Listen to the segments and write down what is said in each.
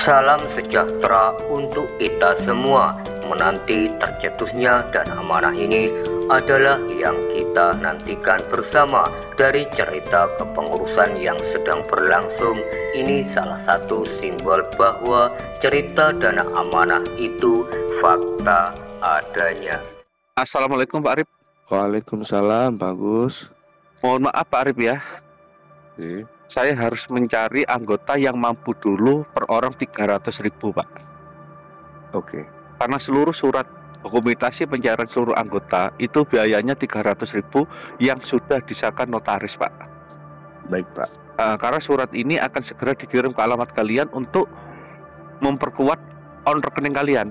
Salam sejahtera untuk kita semua. Menanti tercetusnya dana amanah ini adalah yang kita nantikan bersama. Dari cerita kepengurusan yang sedang berlangsung, ini salah satu simbol bahwa cerita dana amanah itu fakta adanya. Assalamualaikum Pak Arif. Waalaikumsalam, bagus. Mohon maaf Pak Arif ya, saya harus mencari anggota yang mampu dulu per orang 300.000 Pak. Oke. Karena seluruh surat dokumentasi pencairan seluruh anggota itu biayanya 300.000 yang sudah disahkan notaris Pak. Baik Pak. Karena surat ini akan segera dikirim ke alamat kalian untuk memperkuat on rekening kalian.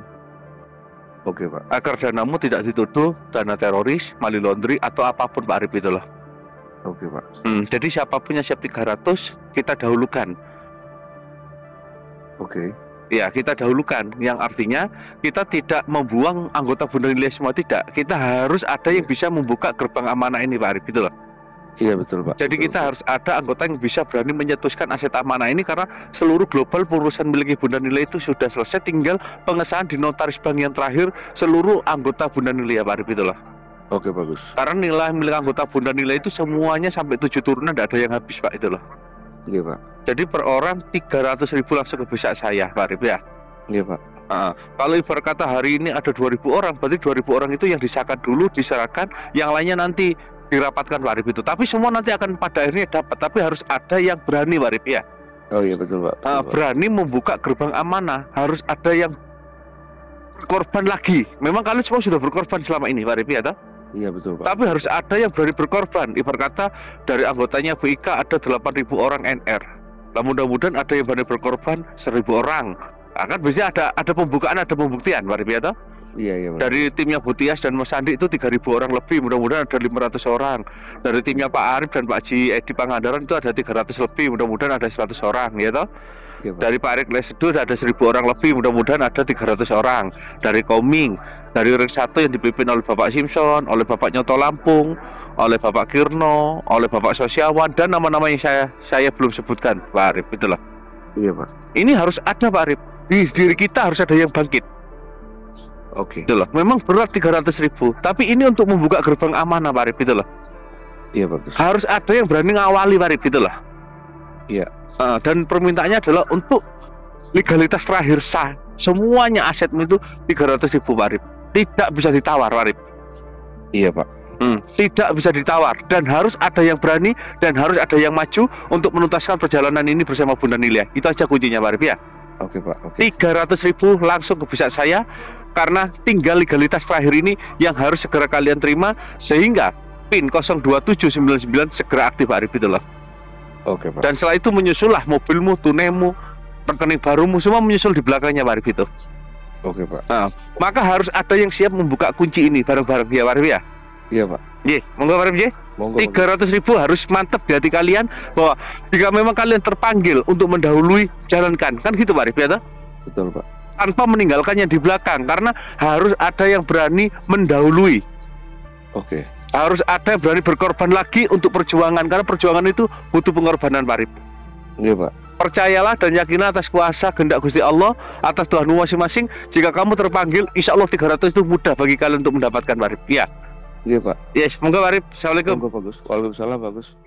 Oke Pak. Agar danamu tidak dituduh dana teroris, money laundry atau apapun Pak Arif itu loh. Oke Pak. Jadi siapapun yang siap 300 kita dahulukan. Oke. Ya, kita dahulukan, yang artinya kita tidak membuang anggota Bunda Nilia semua, tidak. Kita harus ada yang bisa membuka gerbang amanah ini Pak Arif, gitu loh. Iya betul Pak. Jadi betul, kita harus ada anggota yang bisa berani menyetuskan aset amanah ini, karena seluruh global pengurusan milik Bunda Nilia itu sudah selesai, tinggal pengesahan di notaris bank yang terakhir seluruh anggota Bunda Nilia Pak Arif, itu loh. Oke bagus. Karena nilai milik anggota Bunda Nilia itu semuanya sampai 7 turunan, tidak ada yang habis Pak, itu loh. Iya Pak. Jadi per orang 300.000 langsung ke bisa saya Pak Arif ya. Iya Pak. Kalau ibarat kata hari ini ada 2.000 orang, berarti 2.000 orang itu yang disahkan dulu, diserahkan, yang lainnya nanti dirapatkan Pak Arif itu. Tapi semua nanti akan pada akhirnya dapat, tapi harus ada yang berani Pak Arif ya. Oh iya betul Pak. Betul, Pak. Berani membuka gerbang amanah, harus ada yang berkorban lagi. Memang kalian semua sudah berkorban selama ini Pak Arif ya toh? Iya betul Pak. Tapi harus ada yang berani berkorban. Ibarat kata dari anggotanya BIK ada 8.000 orang NR. Nah, mudah-mudahan ada yang berani berkorban 1.000 orang. Kan biasanya ada pembukaan, ada pembuktian Pak Arif ya toh? Iya iya. Betul. Dari timnya Butias dan Mas Andi itu 3.000 orang lebih, mudah-mudahan ada 500 orang. Dari timnya Pak Arif dan Pak Haji Edi Pangandaran itu ada 300 lebih, mudah-mudahan ada 100 orang ya toh? Iya, Pak. Dari Pak Erik Lesedo ada 1.000 orang lebih, mudah-mudahan ada 300 orang. Dari Koming, dari Ring 1 yang dipimpin oleh Bapak Simpson, oleh Bapak Nyoto Lampung, oleh Bapak Kirno, oleh Bapak Sosiawan, dan nama-nama yang saya belum sebutkan Pak Arif, itulah. Iya Pak. Ini harus ada Pak Arif. Di diri kita harus ada yang bangkit. Oke. Itulah. Memang berat 300.000, tapi ini untuk membuka gerbang amanah Pak Arif, itulah. Iya bagus. Harus ada yang berani ngawali Pak Arif, itulah. Iya. Dan permintaannya adalah untuk legalitas terakhir sah, semuanya asetmu itu 300.000 Pak Arif. Tidak bisa ditawar Pak Arif. Iya Pak. Tidak bisa ditawar, dan harus ada yang berani dan harus ada yang maju untuk menuntaskan perjalanan ini bersama Bunda Nilia. Itu aja kuncinya Pak Arif ya. Oke Pak. Oke. 300.000 langsung ke bisa saya, karena tinggal legalitas terakhir ini yang harus segera kalian terima, sehingga PIN 02799 segera aktif Pak Arif, itu loh. Oke Pak. Dan setelah itu menyusullah mobilmu, tunaimu, rekening barumu, semua menyusul di belakangnya Pak Arif itu. Oke Pak. Maka harus ada yang siap membuka kunci ini bareng-bareng ya Pak Arif ya. Iya Pak. Ye, monggo Pak Arif ye. Monggo. 300.000 harus mantap di hati kalian, bahwa jika memang kalian terpanggil untuk mendahului, jalankan. Kan gitu Pak Arif ya toh? Betul Pak. Tanpa meninggalkannya di belakang, karena harus ada yang berani mendahului. Oke. Harus ada yang berani berkorban lagi untuk perjuangan, karena perjuangan itu butuh pengorbanan Pak Arif. Iya Pak. Percayalah dan yakinlah atas kuasa kehendak Gusti Allah, atas Tuhanmu masing-masing. Jika kamu terpanggil, insya Allah 300 itu mudah bagi kalian untuk mendapatkan Pak Arif. Ya. Iya Pak. Yes, monggo Pak Arif. Assalamualaikum. Monggo bagus. Waalaikumsalam bagus.